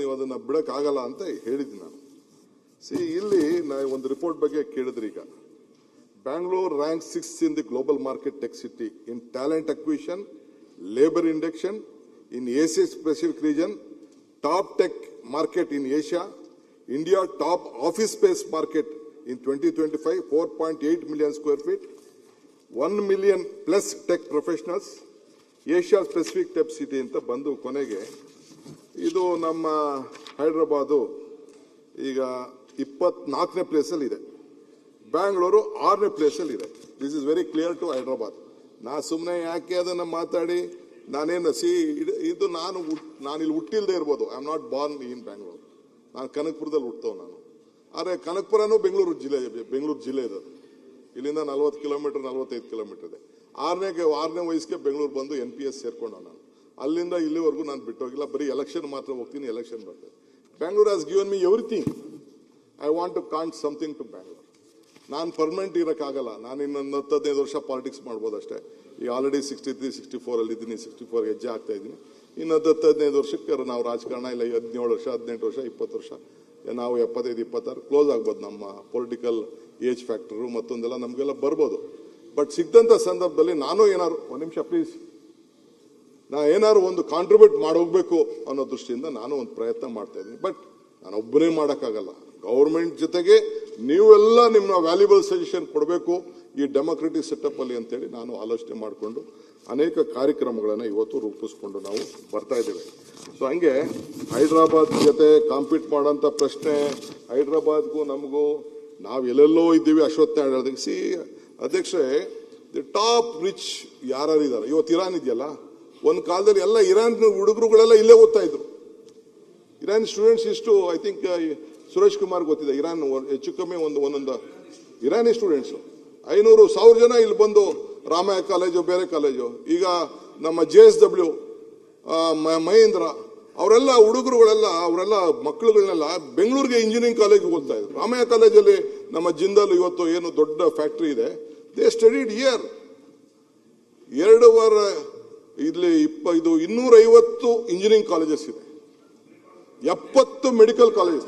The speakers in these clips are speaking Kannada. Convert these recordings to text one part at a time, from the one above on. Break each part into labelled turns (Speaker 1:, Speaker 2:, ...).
Speaker 1: ನೀವು ಅದನ್ನು ಬಿಡೋಕ್ಕಾಗಲ್ಲ ಅಂತ ಹೇಳಿದ್ದೀನಿ ನಾನು. ಇಲ್ಲಿ ನಾವು ಒಂದು ರಿಪೋರ್ಟ್ ಬಗ್ಗೆ ಕೇಳಿದ್ರಿ. ಈಗ Bangalore ranks 6th in the global market tech city in talent acquisition, labor induction in Asia Pacific region, top tech market in Asia, India top office space market in 2025, 4.8 million square feet, 1 million plus tech professionals, Asia Pacific tech city ಅಂತ ಬಂದು ಕೊನೆಗೆ ಇದು ನಮ್ಮ ಹೈದರಾಬಾದು ಈಗ 24ನೇ ಪ್ಲೇಸಲ್ಲಿ ಇದೆ, ಬ್ಯಾಂಗ್ಳೂರು 6ನೇ ಪ್ಲೇಸಲ್ಲಿ ಇದೆ. This is very clear to Hyderabad. ನಾ ಸುಮ್ಮನೆ ಯಾಕೆ ಅದನ್ನು ಮಾತಾಡಿ ನಾನೇನು ಇದು ನಾನು ಇಲ್ಲಿ ಹುಟ್ಟಿಲ್ದೇ ಇರ್ಬೋದು. I am not born in Bangalore. ನಾನು ಕನಕಪುರದಲ್ಲಿ ಹುಟ್ಟವ್ ನಾನು. ಆದರೆ ಕನಕಪುರನೂ ಬೆಂಗಳೂರು ಜಿಲ್ಲೆ ಇದೆ. ಇಲ್ಲಿಂದ 40 ಕಿಲೋಮೀಟರ್ 45 ಕಿಲೋಮೀಟರ್ ಇದೆ. 6ನೇ ವಯಸ್ಸಿಗೆ ಬೆಂಗಳೂರು ಬಂದು NPS ಸೇರ್ಕೊಂಡ ನಾನು. ಅಲ್ಲಿಂದ ಇಲ್ಲಿವರೆಗೂ ನಾನು ಬಿಟ್ಟೋಗಿಲ್ಲ. ಬರೀ ಎಲೆಕ್ಷನ್ ಮಾತ್ರ ಹೋಗ್ತೀನಿ, ಎಲೆಕ್ಷನ್ ಬರ್ತದೆ. Bangalore has given me everything. I want to can't something to Bangalore. ನಾನು ಪರ್ಮನೆಂಟ್ ಇರೋಕ್ಕಾಗಲ್ಲ. ನಾನು ಇನ್ನೊಂದು 10-15 ವರ್ಷ ಪಾಲಿಟಿಕ್ಸ್ ಮಾಡ್ಬೋದು ಅಷ್ಟೇ. ಈಗ ಆಲ್ರೆಡಿ 63-64 ಅಲ್ಲಿ ಇದ್ದೀನಿ. 64 ಹೆಜ್ಜೆ ಆಗ್ತಾ ಇದ್ದೀನಿ. ಇನ್ನು 10-15 ವರ್ಷಕ್ಕೆ ನಾವು ರಾಜಕಾರಣ ಇಲ್ಲ. 17 ವರ್ಷ 18 ವರ್ಷ 20 ವರ್ಷ ನಾವು 75-26 ಕ್ಲೋಸ್ ಆಗ್ಬೋದು. ನಮ್ಮ ಪೊಲಿಟಿಕಲ್ ಏಜ್ ಫ್ಯಾಕ್ಟರು ಮತ್ತೊಂದೆಲ್ಲ ನಮಗೆಲ್ಲ ಬರ್ಬೋದು. ಬಟ್ ಸಿಗ್ದಂಥ ಸಂದರ್ಭದಲ್ಲಿ ನಾನು ಏನಾದ್ರು ಒಂದು ನಿಮಿಷ ಪ್ಲೀಸ್, ಏನಾದ್ರು ಒಂದು ಕಾಂಟ್ರಿಬ್ಯೂಟ್ ಮಾಡೋಗ್ಬೇಕು ಅನ್ನೋ ದೃಷ್ಟಿಯಿಂದ ನಾನು ಒಂದು ಪ್ರಯತ್ನ ಮಾಡ್ತಾ ಇದ್ದೀನಿ. ಬಟ್ ನಾನು ಒಬ್ಬನೇ ಮಾಡೋಕ್ಕಾಗಲ್ಲ. ಗೌರ್ಮೆಂಟ್ ಜೊತೆಗೆ ನೀವೆಲ್ಲ ನಿಮ್ಮ ವ್ಯಾಲ್ಯೂಬಲ್ ಸಜೆಷನ್ ಕೊಡಬೇಕು ಈ ಡೆಮೊಕ್ರೆಟಿಕ್ ಸೆಟಪ್ ಅಲ್ಲಿ ಅಂತೇಳಿ ನಾನು ಆಲೋಚನೆ ಮಾಡಿಕೊಂಡು ಅನೇಕ ಕಾರ್ಯಕ್ರಮಗಳನ್ನು ಇವತ್ತು ರೂಪಿಸ್ಕೊಂಡು ನಾವು ಬರ್ತಾ ಇದ್ದೇವೆ. ಸೊ ಹಂಗೆ ಹೈದರಾಬಾದ್ ಜೊತೆ ಕಾಂಪೀಟ್ ಮಾಡೋಂಥ ಪ್ರಶ್ನೆ, ಹೈದರಾಬಾದ್ಗೂ ನಮಗೂ ನಾವು ಎಲ್ಲೆಲ್ಲೋ ಇದ್ದೀವಿ. ಅಶ್ವತ್ಥ ಹೇಳಿದಾಗ ಅಧ್ಯಕ್ಷರೇ, ದಿ ಟಾಪ್ ರಿಚ್ ಯಾರು ಇದ್ದಾರೆ ಇವತ್ತು. ಇರಾನ್ ಇದೆಯಲ್ಲ, ಒಂದು ಕಾಲದಲ್ಲಿ ಎಲ್ಲ ಇರಾನ್ ಹುಡುಗರುಗಳೆಲ್ಲ ಇಲ್ಲೇ ಓದ್ತಾ ಇದ್ರು. ಇರಾನ್ ಸ್ಟೂಡೆಂಟ್ಸ್ ಇಷ್ಟು, ಐ ಥಿಂಕ್ ಸುರೇಶ್ ಕುಮಾರ್ ಗೊತ್ತಿದೆ. ಇರಾನ್ ಹೆಚ್ಚು ಕಮ್ಮಿ ಒಂದೊಂದು ಇರಾನಿ ಸ್ಟೂಡೆಂಟ್ಸು 500-1000 ಜನ ಇಲ್ಲಿ ಬಂದು ರಾಮಯ್ಯ ಕಾಲೇಜು ಬೇರೆ ಕಾಲೇಜು. ಈಗ ನಮ್ಮ JSW ಮಹೇಂದ್ರ ಅವರೆಲ್ಲ ಹುಡುಗರುಗಳೆಲ್ಲ ಅವರೆಲ್ಲ ಮಕ್ಕಳುಗಳನ್ನೆಲ್ಲ ಬೆಂಗಳೂರಿಗೆ ಇಂಜಿನಿಯರಿಂಗ್ ಕಾಲೇಜ್ ಓದ್ತಾ ಇದ್ರು. ರಾಮಯ್ಯ ಕಾಲೇಜಲ್ಲಿ ನಮ್ಮ ಜಿಂದಾಲ್ ಇವತ್ತು ಏನು ದೊಡ್ಡ ಫ್ಯಾಕ್ಟ್ರಿ ಇದೆ, ದೇ ಸ್ಟಡಿಡ್ ಇಯರ್ 2 ವಾರ. ಇಲ್ಲಿ 250 ಇಂಜಿನಿಯರಿಂಗ್ ಕಾಲೇಜಸ್ ಇದೆ, 70 medical college.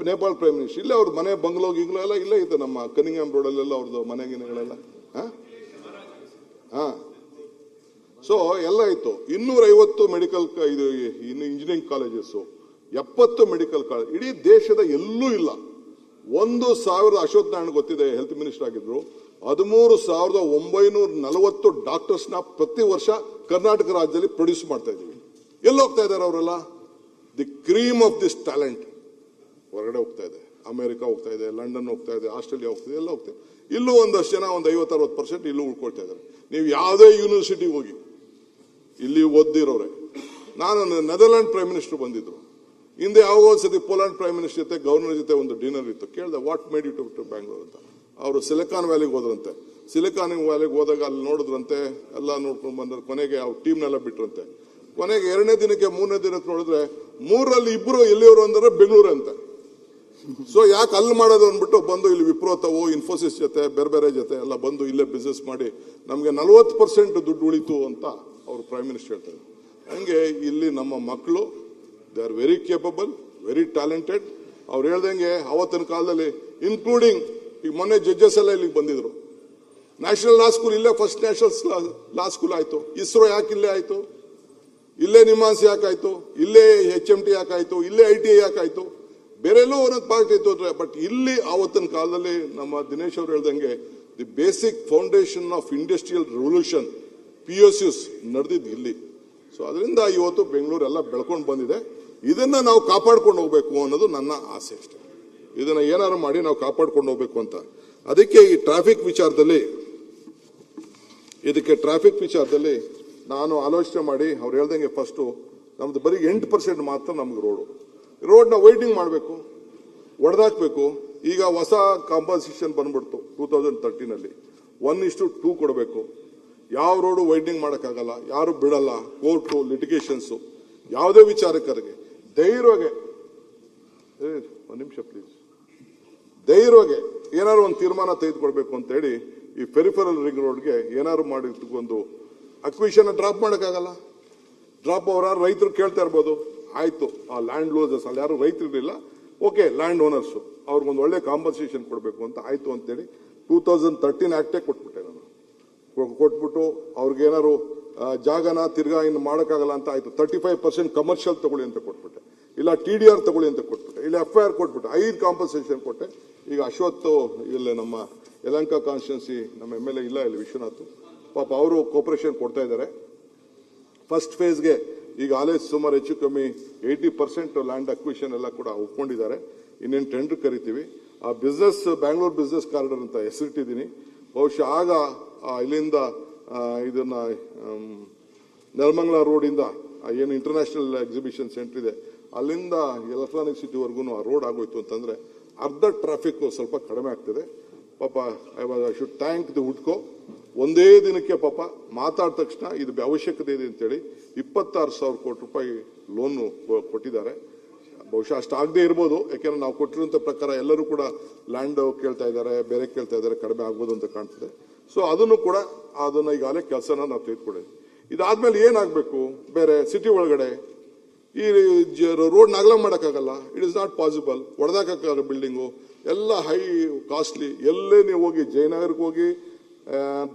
Speaker 1: Nepal prime minister ಇಲ್ಲೇ ಅವ್ರ ಮನೆ ಬಂಗ್ಲೋ ಗಿಂಗ್ಲೋ ಎಲ್ಲ ಇಲ್ಲೇ ಇತ್ತು. ನಮ್ಮ ಕನಿಂಗ್ಹ್ಯಾಮ್ ರೋಡಲ್ಲೆಲ್ಲ ಅವ್ರದ್ದು ಮನೆಗಿನೆಗಳೆಲ್ಲ ಸೊ ಎಲ್ಲ ಇತ್ತು. 250 medical engineering colleges, 70 medical college ಇಡೀ ದೇಶದ ಎಲ್ಲೂ ಇಲ್ಲ. 1,000 ಅಶ್ವಥ್ ನಾರಾಯಣ್ ಗೊತ್ತಿದೆ, ಹೆಲ್ತ್ ಮಿನಿಸ್ಟರ್ ಆಗಿದ್ರು. 13,940 ಡಾಕ್ಟರ್ಸ್ನ ಪ್ರತಿ ವರ್ಷ ಕರ್ನಾಟಕ ರಾಜ್ಯದಲ್ಲಿ ಪ್ರೊಡ್ಯೂಸ್ ಮಾಡ್ತಾ ಇದೀವಿ. ಎಲ್ಲಿ ಹೋಗ್ತಾ ಇದ್ದಾರೆ ಅವರೆಲ್ಲ? The cream of this talent ಹೊರಗಡೆ ಹೋಗ್ತಾ ಇದೆ. ಅಮೆರಿಕ ಹೋಗ್ತಾ ಇದೆ, ಲಂಡನ್ ಹೋಗ್ತಾ ಇದೆ, ಆಸ್ಟ್ರೇಲಿಯಾ ಹೋಗ್ತಾ ಇದೆ, ಎಲ್ಲ ಹೋಗ್ತಾ ಇದೆ. ಇಲ್ಲೂ ಒಂದಷ್ಟು ಜನ ಒಂದು 50-60% ಇಲ್ಲೂ ಉಳ್ಕೊಳ್ತಾ ಇದ್ದಾರೆ. ನೀವು ಯಾವುದೇ ಯೂನಿವರ್ಸಿಟಿ ಹೋಗಿ ಇಲ್ಲಿ ಓದಿರೋರೆ. ನಾನು ನೆದರ್ಲ್ಯಾಂಡ್ ಪ್ರೈಮ್ ಮಿನಿಸ್ಟರ್ ಬಂದಿದ್ರು ಹಿಂದೆ. ಯಾವಾಗ ಒಂದ್ಸತಿ ಪೋಲೆಂಡ್ ಪ್ರೈಮ್ ಮಿನಿಸ್ಟರ್ ಜೊತೆ ಗವರ್ನರ್ ಜೊತೆ ಒಂದು ಡಿನ್ನರ್ ಇತ್ತು. ಕೇಳಿದೆ what made you to Bangalore ಅಂತ. ಅವರು ಸಿಲಿಕಾನ್ ವ್ಯಾಲಿಗೆ ಹೋದ್ರಂತೆ. ಸಿಲಿಕಾನ್ ವ್ಯಾಲಿಗೆ ಹೋದಾಗ ಅಲ್ಲಿ ನೋಡಿದ್ರಂತೆ, ಎಲ್ಲ ನೋಡ್ಕೊಂಡು ಬಂದ್ರೆ ಕೊನೆಗೆ ಅವ್ರ ಟೀಮ್ನೆಲ್ಲ ಬಿಟ್ರಂತೆ. ಕೊನೆಗೆ 2ನೇ ದಿನಕ್ಕೆ 3ನೇ ದಿನಕ್ಕೆ ನೋಡಿದ್ರೆ 3ರಲ್ಲಿ 2 ಎಲ್ಲಿಯವರು ಅಂದ್ರೆ ಬೆಂಗಳೂರು ಅಂತ. ಸೊ ಯಾಕೆ ಅಲ್ಲಿ ಮಾಡೋದು ಅಂದ್ಬಿಟ್ಟು ಬಂದು ಇಲ್ಲಿ ವಿಪ್ರೋ ತವೋ ಇನ್ಫೋಸಿಸ್ ಜೊತೆ ಬೇರೆ ಜೊತೆ ಎಲ್ಲ ಬಂದು ಇಲ್ಲೇ ಬಿಸ್ನೆಸ್ ಮಾಡಿ ನಮಗೆ 40% ದುಡ್ಡು ಉಳಿತು ಅಂತ ಅವರು ಪ್ರೈಮ್ ಮಿನಿಸ್ಟರ್ ಹೇಳ್ತಾರೆ. ಹಂಗೆ ಇಲ್ಲಿ ನಮ್ಮ ಮಕ್ಕಳು they are very capable, very talented. ಅವ್ರು ಹೇಳ್ದಂಗೆ ಅವತ್ತಿನ ಕಾಲದಲ್ಲಿ ಇನ್ಕ್ಲೂಡಿಂಗ್ ಈಗ ಮೊನ್ನೆ ಜಡ್ಜಸ್ ಎಲ್ಲ ಇಲ್ಲಿಗೆ ಬಂದಿದ್ರು. ನ್ಯಾಷನಲ್ ಲಾ ಸ್ಕೂಲ್ ಇಲ್ಲೇ ಫಸ್ಟ್ ನ್ಯಾಷನಲ್ ಲಾ ಸ್ಕೂಲ್ ಆಯ್ತು. ಇಸ್ರೋ ಯಾಕೆ ಇಲ್ಲೇ ಆಯ್ತು? ಇಲ್ಲೇ ನಿಮಾನ್ಸ್ ಯಾಕಾಯ್ತು? ಇಲ್ಲೇ HMT ಯಾಕಾಯ್ತು? ಇಲ್ಲೇ ITI ಯಾಕಾಯ್ತು? ಬೇರೆಲ್ಲೂ ಒಂದೊಂದು ಪಾರ್ಟಿ ಇತ್ತು. ಬಟ್ ಇಲ್ಲಿ ಆವತ್ತಿನ ಕಾಲದಲ್ಲಿ ನಮ್ಮ ದಿನೇಶ್ ಅವರು ಹೇಳ್ದಂಗೆ the basic foundation of industrial revolution POCs ನಡೆದಿದ್ದು ಇಲ್ಲಿ. ಸೊ ಅದರಿಂದ ಇವತ್ತು ಬೆಂಗಳೂರೆಲ್ಲ ಬೆಳ್ಕೊಂಡು ಬಂದಿದೆ. ಇದನ್ನ ನಾವು ಕಾಪಾಡ್ಕೊಂಡು ಹೋಗ್ಬೇಕು ಅನ್ನೋದು ನನ್ನ ಆಸೆ ಅಷ್ಟೇ. ಇದನ್ನ ಏನಾರು ಮಾಡಿ ನಾವು ಕಾಪಾಡ್ಕೊಂಡು ಹೋಗ್ಬೇಕು ಅಂತ. ಅದಕ್ಕೆ ಈ ಟ್ರಾಫಿಕ್ ವಿಚಾರದಲ್ಲಿ ನಾನು ಆಲೋಚನೆ ಮಾಡಿ ಅವ್ರು ಹೇಳ್ದಂಗೆ ಫಸ್ಟು ನಮ್ದು ಬರೀ 8% ಮಾತ್ರ ನಮ್ಗೆ ರೋಡ್ನ ವೈಡ್ನಿಂಗ್ ಮಾಡಬೇಕು, ಒಡೆದಾಕ್ಬೇಕು. ಈಗ ಹೊಸ ಕಾಂಪನ್ಸೇಷನ್ ಬಂದ್ಬಿಡ್ತು 2013 1:2 ಕೊಡಬೇಕು. ಯಾವ ರೋಡು ವೈಡ್ನಿಂಗ್ ಮಾಡೋಕ್ಕಾಗಲ್ಲ, ಯಾರು ಬಿಡಲ್ಲ, ಕೋರ್ಟು ಲಿಟಿಗೇಷನ್ಸು. ಯಾವುದೇ ವಿಚಾರಕರಿಗೆ ಧೈರ್ಯವಾಗಿ ಒಂದು ನಿಮಿಷ ಪ್ಲೀಸ್, ಧೈರ್ಯವಾಗಿ ಏನಾದ್ರು ಒಂದು ತೀರ್ಮಾನ ತೆಗೆದುಕೊಳ್ಬೇಕು ಅಂತೇಳಿ ಈ ಪೆರಿಫೆರಲ್ ರಿಂಗ್ ರೋಡ್ಗೆ ಏನಾದ್ರು ಮಾಡಿ ಒಂದು ಅಕ್ವಿಷನ್ ಡ್ರಾಪ್ ಮಾಡೋಕ್ಕಾಗಲ್ಲ. ಡ್ರಾಪ್ ಅವರ ರೈತರು ಕೇಳ್ತಾ ಇರ್ಬೋದು, ಆಯ್ತು ಆ ಲ್ಯಾಂಡ್ ಲೂಸರ್ಸ್ ಅಲ್ಲಿ ಯಾರು ರೈತರು ಇರಲಿಲ್ಲ, ಓಕೆ ಲ್ಯಾಂಡ್ ಓನರ್ಸು ಅವ್ರಿಗೊಂದು ಒಳ್ಳೆ ಕಾಂಪನ್ಸೇಷನ್ ಕೊಡಬೇಕು ಅಂತ ಆಯ್ತು ಅಂತೇಳಿ 2013 ಆಕ್ಟೇ ಕೊಟ್ಬಿಟ್ಟೆ ನಾನು. ಕೊಟ್ಬಿಟ್ಟು ಅವ್ರಿಗೇನಾದ್ರು ಜಾಗನ ತಿರ್ಗಾ ಇನ್ನು ಮಾಡೋಕ್ಕಾಗಲ್ಲ ಅಂತ ಆಯ್ತು 35% ಕಮರ್ಷಿಯಲ್ ತಗೊಳ್ಳಿ ಅಂತ ಕೊಟ್ಬಿಟ್ಟೆ, ಇಲ್ಲ TDR ತಗೊಳ್ಳಿ ಅಂತ ಕೊಟ್ಬಿಟ್ಟೆ, ಇಲ್ಲ FIR ಕೊಟ್ಬಿಟ್ಟೆ, 5 ಕಾಂಪನ್ಸೇಷನ್ ಕೊಟ್ಟೆ. ಈಗ ಅಶ್ವತ್ ಇಲ್ಲೇ ನಮ್ಮ ಯಲಹಂಕ ಕಾನ್ಸ್ಟಿಟ್ಯೂನ್ಸಿ ನಮ್ಮ MLA ಇಲ್ಲ ಇಲ್ಲಿ ವಿಶ್ವನಾಥ್, ಪಾಪ ಅವರು ಕೋಪರೇಷನ್ ಕೊಡ್ತಾ ಇದ್ದಾರೆ. ಫಸ್ಟ್ ಫೇಸ್ಗೆ ಈಗ ಆಲೇ ಸುಮಾರು ಹೆಚ್ಚು ಕಮ್ಮಿ 80% ಲ್ಯಾಂಡ್ ಅಕ್ವಿಷನ್ ಎಲ್ಲ ಕೂಡ ಒಪ್ಕೊಂಡಿದ್ದಾರೆ. ಇನ್ನೇನು ಟೆಂಡರ್ ಕರಿತೀವಿ. ಆ ಬಿಸ್ನೆಸ್ ಬ್ಯಾಂಗ್ಳೂರ್ ಬಿಸ್ನೆಸ್ ಕಾರಿಡಾರ್ ಅಂತ ಹೆಸರಿಟ್ಟಿದ್ದೀನಿ. ಬಹುಶಃ ಆಗ ಇಲ್ಲಿಂದ ಇದನ್ನ ನೆಲಮಂಗಲ ರೋಡಿಂದ ಏನು ಇಂಟರ್ನ್ಯಾಷನಲ್ ಎಕ್ಸಿಬಿಷನ್ ಸೆಂಟರ್ ಇದೆ ಅಲ್ಲಿಂದ ಎಲೆಕ್ಟ್ರಾನಿಕ್ ಸಿಟಿವರೆಗೂ ಆ ರೋಡ್ ಆಗೋಯ್ತು ಅಂತಂದ್ರೆ ಅರ್ಧ ಟ್ರಾಫಿಕ್ ಸ್ವಲ್ಪ ಕಡಿಮೆ ಆಗ್ತದೆ. ಪಾಪ ಐ ಶುಡ್ ಥ್ಯಾಂಕ್ ದಿ ಹುಡ್ಕೋ, ಒಂದೇ ದಿನಕ್ಕೆ ಪಾಪ ಮಾತಾಡಿದ ತಕ್ಷಣ ಇದು ಅವಶ್ಯಕತೆ ಇದೆ ಅಂತೇಳಿ 26,000 ಕೋಟಿ ರೂಪಾಯಿ ಲೋನ್ ಕೊಟ್ಟಿದ್ದಾರೆ. ಬಹುಶಃ ಅಷ್ಟಾಗದೇ ಇರ್ಬೋದು, ಯಾಕೆಂದ್ರೆ ನಾವು ಕೊಟ್ಟಿರುವಂತ ಪ್ರಕಾರ ಎಲ್ಲರೂ ಕೂಡ ಲ್ಯಾಂಡ್ ಕೇಳ್ತಾ ಇದ್ದಾರೆ, ಬೇರೆ ಕೇಳ್ತಾ ಇದ್ದಾರೆ, ಕಡಿಮೆ ಆಗ್ಬೋದು ಅಂತ ಕಾಣ್ತದೆ. ಸೊ ಅದನ್ನು ಕೂಡ ಅದನ್ನ ಈಗಾಗಲೇ ಕೆಲಸನ ನಾವು ತೆಗೆದುಕೊಂಡಿದ್ವಿ. ಇದಾದ್ಮೇಲೆ ಏನಾಗಬೇಕು, ಬೇರೆ ಸಿಟಿ ಒಳಗಡೆ ಈ ರೋಡ್ ಅಗಲ ಮಾಡೋಕ್ಕಾಗಲ್ಲ. It is not possible. ಹೊಡೆದಾಕಕ್ಕಾಗಲ್ಲ ಬಿಲ್ಡಿಂಗು ಎಲ್ಲ ಹೈ ಕಾಸ್ಟ್ಲಿ. ಎಲ್ಲೇ ನೀವು ಹೋಗಿ ಜಯನಗರಕ್ಕೆ ಹೋಗಿ,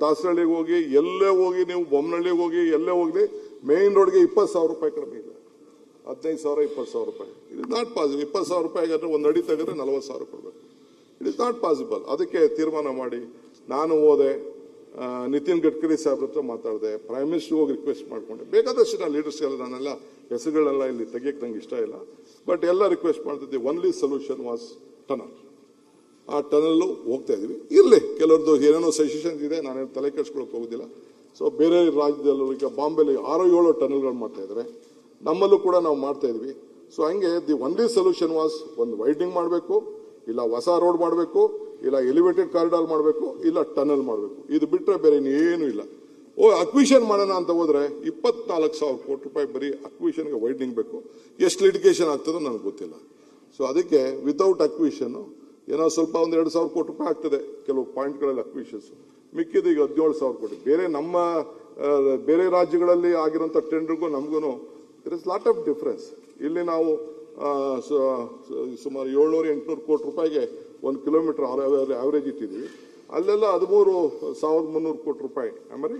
Speaker 1: ದಾಸರಳ್ಳಿಗೆ ಹೋಗಿ, ಎಲ್ಲೇ ಹೋಗಿ, ನೀವು ಬೊಮ್ಮನಹಳ್ಳಿಗೆ ಹೋಗಿ, ಎಲ್ಲೇ ಹೋಗಿ ಮೇನ್ ರೋಡ್ಗೆ 20,000 ರೂಪಾಯಿ ಕಡಿಮೆ ಇಲ್ಲ. 15,000 20,000 ರೂಪಾಯಿ. It is not possible. 20,000 ರೂಪಾಯಿಗಾದ್ರೆ ಒಂದು ಅಡಿ ತೆಗೆದ್ರೆ 40,000 ಕೊಡಬೇಕು. It is not possible. ಅದಕ್ಕೆ ತೀರ್ಮಾನ ಮಾಡಿ ನಾನು ಹೋದೆ, ನಿತಿನ್ ಗಡ್ಕರಿ ಸಾಹೇಬ್ರ ಹತ್ರ ಮಾತಾಡಿದೆ, ಪ್ರೈಮ್ ಮಿನಿಸ್ಟರ್ ಹೋಗಿ ರಿಕ್ವೆಸ್ಟ್ ಮಾಡ್ಕೊಂಡೆ. ಬೇಕಾದಷ್ಟು ನಾನು ಲೀಡರ್ಸ್ ಎಲ್ಲ ನಾನೆಲ್ಲ ಹೆಸರುಗಳೆಲ್ಲ ಇಲ್ಲಿ ತೆಗಿಯಕ್ಕೆ ನಂಗೆ ಇಷ್ಟ ಇಲ್ಲ, ಬಟ್ ಎಲ್ಲ ರಿಕ್ವೆಸ್ಟ್ ಮಾಡ್ತಿದ್ದೆ. Only solution was tunnel. ಆ ಟನಲ್ ಹೋಗ್ತಾ ಇದೀವಿ. ಇರಲಿ, ಕೆಲವ್ರದ್ದು ಏನೇನೋ ಸಜೆಷನ್ಸ್ ಇದೆ, ನಾನೇನು ತಲೆ ಕೆಡ್ಸ್ಕೊಳಕ್ ಹೋಗೋದಿಲ್ಲ. ಸೊ ಬೇರೆ ರಾಜ್ಯದಲ್ಲೂ ಈಗ ಬಾಂಬೆಲಿ 6-7 ಟನಲ್ಗಳು ಮಾಡ್ತಾ ಇದ್ದಾರೆ, ನಮ್ಮಲ್ಲೂ ಕೂಡ ನಾವು ಮಾಡ್ತಾ ಇದ್ವಿ. ಸೊ ಹಂಗೆ ದಿ ಒನ್ಲಿ ಸೊಲ್ಯೂಷನ್ ವಾಸ್ ಒಂದು ವೈಡ್ನಿಂಗ್ ಮಾಡಬೇಕು, ಇಲ್ಲ ಹೊಸ ರೋಡ್ ಮಾಡಬೇಕು, ಇಲ್ಲ ಎಲಿವೇಟೆಡ್ ಕಾರಿಡಾರ್ ಮಾಡಬೇಕು, ಇಲ್ಲ ಟನಲ್ ಮಾಡಬೇಕು. ಇದು ಬಿಟ್ಟರೆ ಬೇರೆ ಇನ್ನೇನು ಇಲ್ಲ. ಅಕ್ವಿಷನ್ ಮಾಡೋಣ ಅಂತ ಹೋದ್ರೆ 24,000 ಕೋಟಿ ರೂಪಾಯಿ ಬರೀ ಅಕ್ವಿಷನ್ಗೆ ವೈಡ್ನಿಂಗ್ ಬೇಕು. ಎಷ್ಟು ಲಿಟಿಗೇಷನ್ ಆಗ್ತದೋ ನನಗೆ ಗೊತ್ತಿಲ್ಲ. ಸೊ ಅದಕ್ಕೆ ವಿತೌಟ್ ಅಕ್ವಿಷನ್ ಏನೋ ಸ್ವಲ್ಪ ಒಂದು 2,000 ಕೋಟಿ ರೂಪಾಯಿ ಆಗ್ತದೆ ಕೆಲವು ಪಾಯಿಂಟ್ಗಳಲ್ಲಿ ಅಕ್ವಿಷನ್ಸ್. ಮಿಕ್ಕಿದ್ದು ಈಗ 17,000 ಕೋಟಿ. ಬೇರೆ ನಮ್ಮ ಬೇರೆ ರಾಜ್ಯಗಳಲ್ಲಿ ಆಗಿರೋಂಥ ಟೆಂಡರ್ಗೂ ನಮಗೂ there is lot of difference. ಇಲ್ಲಿ ನಾವು ಸುಮಾರು 700-800 ಕೋಟಿ ರೂಪಾಯಿಗೆ 1 ಕಿಲೋಮೀಟರ್ ಆವರೇಜ್ ಇಟ್ಟಿದ್ದೀವಿ. ಅಲ್ಲೆಲ್ಲ 13,300 ಕೋಟಿ ರೂಪಾಯಿ, ಆಮೇಲೆ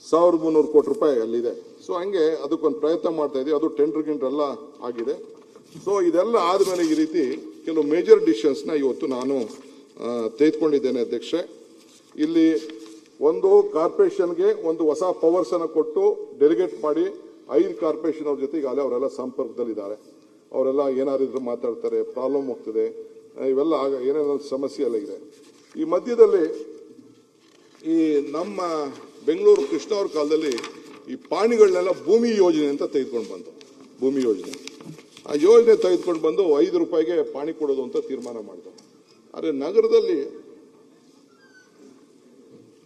Speaker 1: 1,300 ಕೋಟಿ ರೂಪಾಯಿ ಅಲ್ಲಿದೆ. ಸೊ ಹಂಗೆ ಅದಕ್ಕೊಂದು ಪ್ರಯತ್ನ ಮಾಡ್ತಾ ಇದ್ದೀವಿ. ಅದು ಟೆಂಡರ್ ಎಲ್ಲ ಆಗಿದೆ. ಸೊ ಇದೆಲ್ಲ ಆದಮೇಲೆ ಈ ರೀತಿ ಕೆಲವು ಮೇಜರ್ ಡಿಸಿಷನ್ಸ್ನ ಇವತ್ತು ನಾನು ತೆಗೆದುಕೊಂಡಿದ್ದೇನೆ ಅಧ್ಯಕ್ಷೆ. ಇಲ್ಲಿ ಒಂದು ಕಾರ್ಪೊರೇಷನ್ಗೆ ಒಂದು ಹೊಸ ಪವರ್ಸ್ ಅನ್ನು ಕೊಟ್ಟು ಡೆಲಿಗೇಟ್ ಮಾಡಿ 5 ಕಾರ್ಪೊರೇಷನ್ ಅವ್ರ ಜೊತೆ ಈಗಾಗಲೇ ಅವರೆಲ್ಲ ಸಂಪರ್ಕದಲ್ಲಿದ್ದಾರೆ. ಅವರೆಲ್ಲ ಏನಾದ್ರು ಮಾತಾಡ್ತಾರೆ, ಪ್ರಾಬ್ಲಮ್ ಹೋಗ್ತದೆ, ಇವೆಲ್ಲ ಏನೇನೋ ಸಮಸ್ಯೆ ಎಲ್ಲ ಇದೆ. ಈ ಮಧ್ಯದಲ್ಲಿ ಈ ನಮ್ಮ ಬೆಂಗಳೂರು ಕೃಷ್ಣ ಅವ್ರ ಕಾಲದಲ್ಲಿ ಈ ಪಾಣಿಗಳನ್ನೆಲ್ಲ ಭೂಮಿ ಯೋಜನೆ ಅಂತ ತೆಗೆದುಕೊಂಡು ಬಂದು, ಭೂಮಿ ಯೋಜನೆ, ಆ ಯೋಜನೆ ತೆಗೆದುಕೊಂಡು ಬಂದು 5 ರೂಪಾಯಿಗೆ ಪಾಣಿ ಕೊಡೋದು ಅಂತ ತೀರ್ಮಾನ ಮಾಡಿದ್ರು. ಆದರೆ ನಗರದಲ್ಲಿ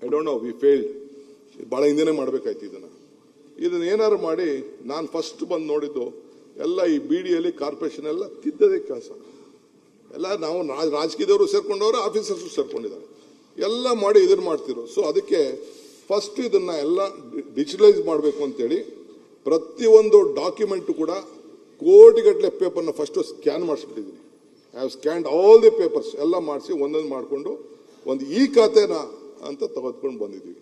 Speaker 1: I don't know, we failed. ಭಾಳ ಹಿಂದೆನೇ ಮಾಡಬೇಕಾಯ್ತು ಇದನ್ನ ಏನಾದ್ರು ಮಾಡಿ. ನಾನು ಫಸ್ಟ್ ಬಂದು ನೋಡಿದ್ದು ಎಲ್ಲ ಈ BDಯಲ್ಲಿ ಕಾರ್ಪೊರೇಷನ್ ಎಲ್ಲ ತಿದ್ದದೇ ಕೆಲಸ ಎಲ್ಲ ನಾವು ರಾಜಕೀಯದವರು ಸೇರ್ಕೊಂಡವರು, ಆಫೀಸರ್ಸು ಸೇರ್ಕೊಂಡಿದ್ದಾರೆ, ಎಲ್ಲ ಮಾಡಿ ಇದನ್ನ ಮಾಡ್ತಿರೋ. ಸೊ ಅದಕ್ಕೆ ಫಸ್ಟ್ ಇದನ್ನ ಎಲ್ಲ ಡಿಜಿಟಲೈಸ್ ಮಾಡಬೇಕು ಅಂತೇಳಿ ಪ್ರತಿಯೊಂದು ಡಾಕ್ಯುಮೆಂಟು ಕೂಡ ಕೋಟಿಗಟ್ಟಲೆ ಪೇಪರ್ನ ಫಸ್ಟ್ ಸ್ಕ್ಯಾನ್ ಮಾಡಿಸ್ಬಿಟ್ಟಿದ್ದೀನಿ. I have scanned all the papers ಎಲ್ಲ ಮಾಡಿಸಿ ಒಂದೊಂದು ಮಾಡಿಕೊಂಡು ಒಂದು ಈ ಖಾತೆನ ಅಂತ ತೆಗೆದುಕೊಂಡು ಬಂದಿದ್ದೀವಿ.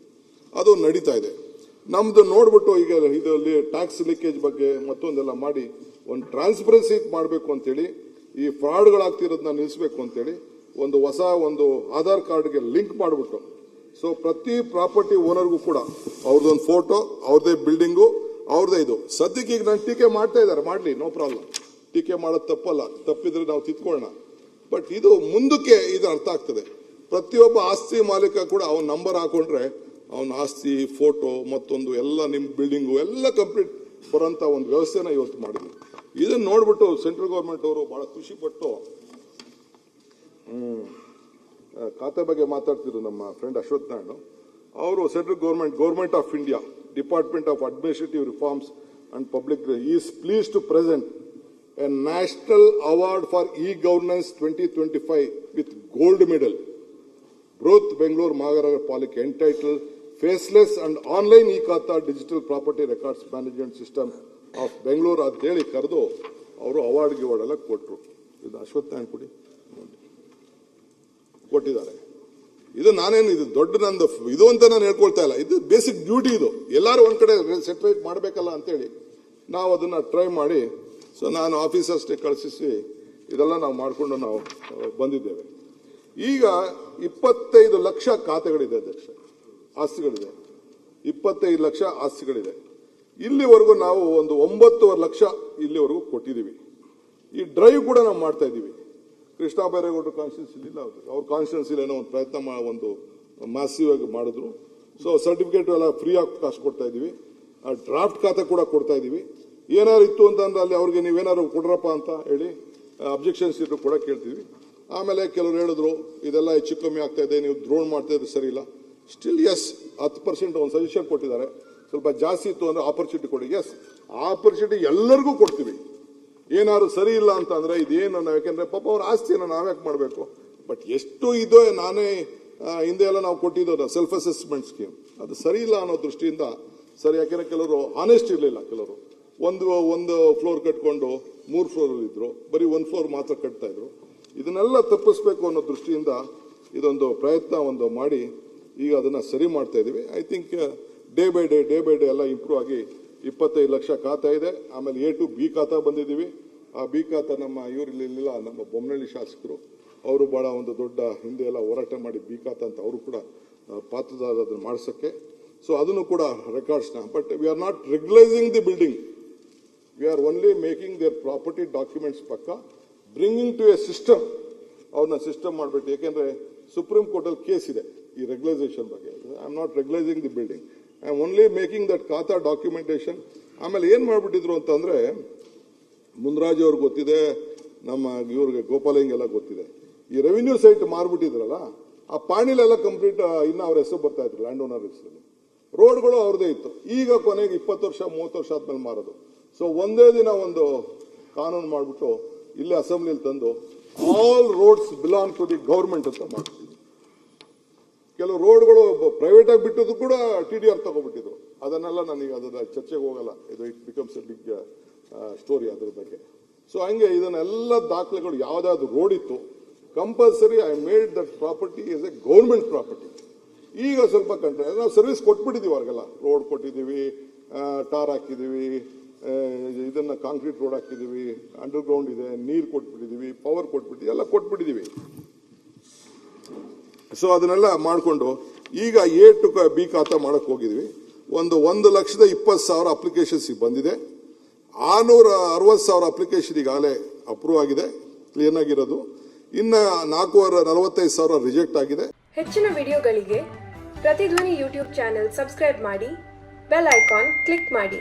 Speaker 1: ಅದು ನಡೀತಾ ಇದೆ. ನಮ್ದು ನೋಡ್ಬಿಟ್ಟು ಈಗ ಇದರಲ್ಲಿ ಟ್ಯಾಕ್ಸ್ ಲೀಕೇಜ್ ಬಗ್ಗೆ ಮತ್ತೊಂದೆಲ್ಲ ಮಾಡಿ ಒಂದು ಟ್ರಾನ್ಸ್ಪರೆನ್ಸಿ ಮಾಡಬೇಕು ಅಂತೇಳಿ, ಈ ಫ್ರಾಡ್ಗಳಾಗ್ತಿರೋದನ್ನ ನಿಲ್ಲಿಸಬೇಕು ಅಂತೇಳಿ ಒಂದು ಹೊಸ ಒಂದು ಆಧಾರ್ ಕಾರ್ಡ್ಗೆ ಲಿಂಕ್ ಮಾಡಿಬಿಟ್ಟು, ಸೊ ಪ್ರತಿ ಪ್ರಾಪರ್ಟಿ ಓನರ್ಗೂ ಕೂಡ ಅವ್ರದ್ದೊಂದು ಫೋಟೋ, ಅವ್ರದ್ದೇ ಬಿಲ್ಡಿಂಗು, ಅವ್ರದ್ದೇ ಇದು. ಸದ್ಯಕ್ಕೆ ಈಗ ನಾನು ಟೀಕೆ ಮಾಡ್ತಾ ಇದ್ದಾರೆ, ಮಾಡಲಿ, ನೋ ಪ್ರಾಬ್ಲಮ್. ಟೀಕೆ ಮಾಡೋದು ತಪ್ಪಲ್ಲ, ತಪ್ಪಿದ್ರೆ ನಾವು ತಿದ್ಕೊಳ್ಳೋಣ. ಬಟ್ ಇದು ಮುಂದಕ್ಕೆ ಇದು ಅರ್ಥ ಆಗ್ತದೆ. ಪ್ರತಿಯೊಬ್ಬ ಆಸ್ತಿ ಮಾಲೀಕ ಕೂಡ ಅವನ ನಂಬರ್ ಹಾಕೊಂಡ್ರೆ ಅವನ ಆಸ್ತಿ, ಫೋಟೋ, ಮತ್ತೊಂದು ಎಲ್ಲ ನಿಮ್ಮ ಬಿಲ್ಡಿಂಗು ಎಲ್ಲ ಕಂಪ್ಲೀಟ್ ಬರೋಂಥ ಒಂದು ವ್ಯವಸ್ಥೆನ ಇವತ್ತು ಮಾಡಿದ್ವಿ. ಇದನ್ನ ನೋಡ್ಬಿಟ್ಟು ಸೆಂಟ್ರಲ್ ಗೌರ್ಮೆಂಟ್ ಅವರು ಬಹಳ ಖುಷಿ ಪಟ್ಟು ಖಾತೆ ಬಗ್ಗೆ ಮಾತಾಡ್ತಿದ್ರು ನಮ್ಮ ಫ್ರೆಂಡ್ ಅಶ್ವಥ್ ನಾರಾಯಣ್ ಅವರು. Central government of India, department of administrative reforms and public is please to present a national award for e governance 2025 with gold medal Bruhat Bengaluru Mahanagara Palike entitled faceless and online e-khata digital property records management system of Bengaluru ಅಂತ ಹೇಳಿ ಕರೆದು ಅವರು ಅವಾರ್ಡ್ ಗಿವಾರ್ಡ್ ಎಲ್ಲ ಕೊಟ್ಟರು. ಇದು ಅಶ್ವತ್ಥನಾರಾಯಣ ಕೊಡಿ ಕೊಟ್ಟಿದ್ದಾರೆ. ಇದು ನಾನೇನು ಇದು ದೊಡ್ಡ ನಂದು ಇದು ಅಂತ ನಾನು ಹೇಳ್ಕೊಳ್ತಾ ಇಲ್ಲ, ಇದು ಬೇಸಿಕ್ ಡ್ಯೂಟಿ. ಇದು ಎಲ್ಲರೂ ಒಂದ್ ಕಡೆ ಸೆಟ್ರೇಟ್ ಮಾಡಬೇಕಲ್ಲ ಅಂತೇಳಿ ನಾವು ಅದನ್ನ ಟ್ರೈ ಮಾಡಿ, ಸೊ ನಾನು ಆಫೀಸರ್ಸ್ಗೆ ಕಳಿಸಿ ಇದೆಲ್ಲ ನಾವು ಮಾಡಿಕೊಂಡು ನಾವು ಬಂದಿದ್ದೇವೆ. ಈಗ 25 ಲಕ್ಷ ಖಾತೆಗಳಿದೆ ಅಧ್ಯಕ್ಷ, ಆಸ್ತಿಗಳಿದೆ. 25 ಲಕ್ಷ ಆಸ್ತಿಗಳಿದೆ. ಇಲ್ಲಿವರೆಗೂ ನಾವು ಒಂದು 9.5 ಲಕ್ಷ ಇಲ್ಲಿವರೆಗೂ ಕೊಟ್ಟಿದ್ದೀವಿ. ಈ ಡ್ರೈವ್ ಕೂಡ ನಾವು ಮಾಡ್ತಾ ಇದ್ದೀವಿ. ಕೃಷ್ಣ ಬೈರೇಗೌಡರು ಕಾನ್ಸ್ಟಿಟ್ಯೂನ್ಸಿ ಇಲ್ಲ, ಅವ್ರ ಕಾನ್ಸ್ಟಿಟ್ಯೂನ್ಸಿಲಿ ಏನೋ ಒಂದು ಪ್ರಯತ್ನ ಒಂದು ಮಾಸಿವ್ ಆಗಿ ಮಾಡಿದ್ರು. ಸೊ ಸರ್ಟಿಫಿಕೇಟ್ ಎಲ್ಲ ಫ್ರೀ ಆಫ್ ಕಾಸ್ಟ್ ಕೊಡ್ತಾ ಇದ್ದೀವಿ. ಡ್ರಾಫ್ಟ್ ಖಾತೆ ಕೂಡ ಕೊಡ್ತಾ ಇದ್ದೀವಿ. ಏನಾರು ಇತ್ತು ಅಂತಂದ್ರೆ ಅಲ್ಲಿ ಅವ್ರಿಗೆ ನೀವೇನಾದ್ರು ಕೊಡ್ರಪ್ಪ ಅಂತ ಹೇಳಿ ಅಬ್ಜೆಕ್ಷನ್ಸ್ ಇದ್ರು ಕೂಡ ಕೇಳ್ತೀವಿ. ಆಮೇಲೆ ಕೆಲವರು ಹೇಳಿದ್ರು ಇದೆಲ್ಲ ಹೆಚ್ಚು ಕಮ್ಮಿ ಆಗ್ತಾ ಇದೆ, ನೀವು ದ್ರೋಣ್ ಮಾಡ್ತಾ ಇದ್ರೆ ಸರಿ ಇಲ್ಲ. ಸ್ಟಿಲ್ ಎಸ್ 10% ಒಂದು ಸಜೆಷನ್ ಕೊಟ್ಟಿದ್ದಾರೆ. ಸ್ವಲ್ಪ ಜಾಸ್ತಿ ಇತ್ತು ಅಂದ್ರೆ ಆಪರ್ಚುನಿಟಿ ಕೊಡಿ. ಎಸ್, ಆಪರ್ಚುನಿಟಿ ಎಲ್ಲರಿಗೂ ಕೊಡ್ತೀವಿ. ಏನಾದ್ರು ಸರಿ ಇಲ್ಲ ಅಂತ ಅಂದ್ರೆ ಇದೇನು ನಾವು, ಯಾಕೆಂದ್ರೆ ಪಾಪ ಅವ್ರ ಆಸ್ತಿಯನ್ನು ನಾವ್ಯಾಕೆ ಮಾಡಬೇಕು. ಬಟ್ ಎಷ್ಟು ಇದೋ ನಾನೇ ಹಿಂದೆ ಎಲ್ಲ ನಾವು ಕೊಟ್ಟಿದ್ದು ಸೆಲ್ಫ್ ಅಸೆಸ್ಮೆಂಟ್ ಸ್ಕೀಮ್, ಅದು ಸರಿ ಇಲ್ಲ ಅನ್ನೋ ದೃಷ್ಟಿಯಿಂದ ಸರಿ. ಯಾಕೆಂದ್ರೆ ಕೆಲವರು ಆನೆಸ್ಟ್ ಇರಲಿಲ್ಲ, ಕೆಲವರು ಒಂದು ಫ್ಲೋರ್ ಕಟ್ಕೊಂಡು 3 ಫ್ಲೋರ್ ಇದ್ರು, ಬರೀ 1 ಫ್ಲೋರ್ ಮಾತ್ರ ಕಟ್ತಾ ಇದ್ರು. ಇದನ್ನೆಲ್ಲ ತಪ್ಪಿಸ್ಬೇಕು ಅನ್ನೋ ದೃಷ್ಟಿಯಿಂದ ಇದೊಂದು ಪ್ರಯತ್ನ ಮಾಡಿ ಈಗ ಅದನ್ನ ಸರಿ ಮಾಡ್ತಾ ಇದೀವಿ. I think day by day ಎಲ್ಲ ಇಂಪ್ರೂವ್ ಆಗಿ 25 ಲಕ್ಷ ಖಾತಾ ಇದೆ. ಆಮೇಲೆ A to B ಖಾತಾ ಬಂದಿದ್ದೀವಿ. ಆ ಬಿ ಖಾತಾ ನಮ್ಮ ಇವರಿಲ್ಲ, ನಮ್ಮ ಬೊಮ್ಮನಹಳ್ಳಿ ಶಾಸಕರು ಅವರು ಬಹಳ ಒಂದು ದೊಡ್ಡ ಹಿಂದೆ ಎಲ್ಲ ಹೋರಾಟ ಮಾಡಿ ಬಿ ಖಾತಾ ಅಂತ ಅವರು ಕೂಡ ಪಾತ್ರದಾರ ಅದನ್ನು ಮಾಡಿಸೋಕ್ಕೆ. ಸೊ ಅದನ್ನು ಕೂಡ ರೆಕಾರ್ಡ್ಸ್ನ. But we are not regularising the building, we are only making their property documents ಪಕ್ಕ, ಬ್ರಿಂಗಿಂಗ್ ಟು ಎ ಸಿಸ್ಟಮ್. ಅವ್ರನ್ನ ಸಿಸ್ಟಮ್ ಮಾಡಿಬಿಟ್ಟು, ಯಾಕೆಂದ್ರೆ ಸುಪ್ರೀಂ ಕೋರ್ಟಲ್ಲಿ ಕೇಸ್ ಇದೆ ಈ ರೆಗ್ಯುಲೈಸೇಷನ್ ಬಗ್ಗೆ. I am not regularising the building, I am only making that khata documentation. ಆಮೇಲೆ ಏನ್ ಮಾಡ್ಬಿಟ್ಟಿದ್ರು ಅಂತಂದ್ರೆ, ಮುನ್ರಾಜ್ ಅವ್ರಿಗೆ ಗೊತ್ತಿದೆ, ನಮ್ಮ ಇವ್ರಿಗೆ ಗೋಪಾಲಂಗೆಲ್ಲ ಗೊತ್ತಿದೆ. ಈ ರೆವಿನ್ಯೂ ಸೈಟ್ ಮಾರ್ಬಿಟ್ಟಿದ್ರಲ್ಲ, ಆ ಪಾಣಿಲೆಲ್ಲ ಕಂಪ್ಲೀಟ್ ಇನ್ನು ಅವ್ರ ಹೆಸರು ಬರ್ತಾ ಇದ್ರು, ಲ್ಯಾಂಡ್ ಓನರ್ ಹೆಸರಲ್ಲಿ. ರೋಡ್ಗಳು ಅವ್ರದೇ ಇತ್ತು. ಈಗ ಕೊನೆಗೆ 20 ವರ್ಷ 30 ವರ್ಷ ಆದ್ಮೇಲೆ ಮಾರೋದು. ಸೊ ಒಂದೇ ದಿನ ಒಂದು ಕಾನೂನು ಮಾಡ್ಬಿಟ್ಟು ಇಲ್ಲಿ ಅಸೆಂಬ್ಲಿಲಿ ತಂದು all roads belong to the government ಅಂತ ಮಾಡ್ತಿದ್ವಿ. ಕೆಲವು ರೋಡ್ಗಳು ಪ್ರೈವೇಟ್ ಆಗಿ ಬಿಟ್ಟದ್ದು ಕೂಡ TDR ತಗೊಬಿಟ್ಟಿದ್ರು. ಅದನ್ನೆಲ್ಲ ನನಗೆ ಅದರ ಚರ್ಚೆಗೆ ಹೋಗಲ್ಲ, ಇದು it becomes a big story ಅದ್ರ ಬಗ್ಗೆ. ಸೊ ಹಂಗೆ ಇದನ್ನೆಲ್ಲ ದಾಖಲೆಗಳು ಯಾವ್ದಾದ್ರು ರೋಡ್ ಇತ್ತು, compulsory I made that property is a government property. ಈಗ ಸ್ವಲ್ಪ ಕಂಡ್ರೆ ನಾವು ಸರ್ವಿಸ್ ಕೊಟ್ಬಿಟ್ಟಿದೀವಿ, ಅವ್ರಿಗೆಲ್ಲ ರೋಡ್ ಕೊಟ್ಟಿದ್ದೀವಿ, ಟಾರ್ ಹಾಕಿದ್ದೀವಿ, ಇದನ್ನ ಕಾಂಕ್ರೀಟ್ ರೋಡ್ ಹಾಕಿದ್ದೀವಿ, ಅಂಡರ್ ಗ್ರೌಂಡ್ ಇದೆ, ನೀರು ಕೊಟ್ಬಿಟ್ಟಿದ್ದೀವಿ, ಪವರ್ ಕೊಟ್ಬಿಟ್ಟಿದ್ದೀವಿ, ಎಲ್ಲ ಕೊಟ್ಬಿಟ್ಟಿದ್ದೀವಿ. ಸೊ ಅದನ್ನೆಲ್ಲ ಮಾಡಿಕೊಂಡು ಈಗ A to B ಖಾತಾ ಮಾಡಕ್ ಹೋಗಿದ್ವಿ. 1,20,000 ಅಪ್ಲಿಕೇಶನ್ಸ್ ಬಂದಿದೆ. 660,000 ಅಪ್ಲಿಕೇಶನ್ ಈಗಾಗಲೇ ಅಪ್ರೂವ್ ಆಗಿದೆ, ಕ್ಲಿಯರ್ ಆಗಿರೋದು. ಇನ್ನ 445,000 ರಿಜೆಕ್ಟ್ ಆಗಿದೆ.
Speaker 2: ಹೆಚ್ಚಿನ ವಿಡಿಯೋಗಳಿಗೆ ಪ್ರತಿಧ್ವನಿ ಯೂಟ್ಯೂಬ್ ಚಾನೆಲ್ ಸಬ್ಸ್ಕ್ರೈಬ್ ಮಾಡಿ, ಬೆಲ್ ಐಕಾನ್ ಕ್ಲಿಕ್ ಮಾಡಿ.